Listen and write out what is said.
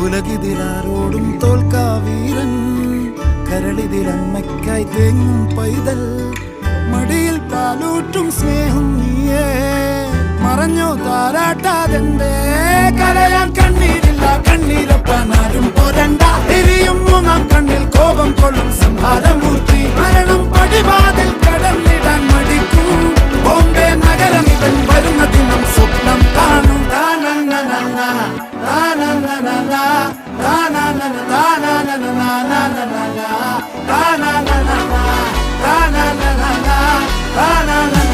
ഉലകിതിലാരോടും തോൽക്കാ വീരൻ, കരളിതിലമ്മയ്ക്കായി തേങ്ങും പൈതൽ, മടിയിൽ പാലൂറ്റും സ്നേഹം നീയേ. മറഞ്ഞോ താരാട്ടാതെന്റെ കരയാൻ കണ്ണീരില്ല, കണ്ണീരൊപ്പാനാരും പോരണ്ട. എരിയും മൂന്നാം കണ്ണിൽ കോപം കൊള്ളും സംഹാരമൂർത്തി, മരണം പടിവാതിൽ കടന്നിടാൻ മടിക്കും. ബോംബെ നഗരം ഇവൻ വരുന്ന ദിനം സ്വപ്നം കാണും. Na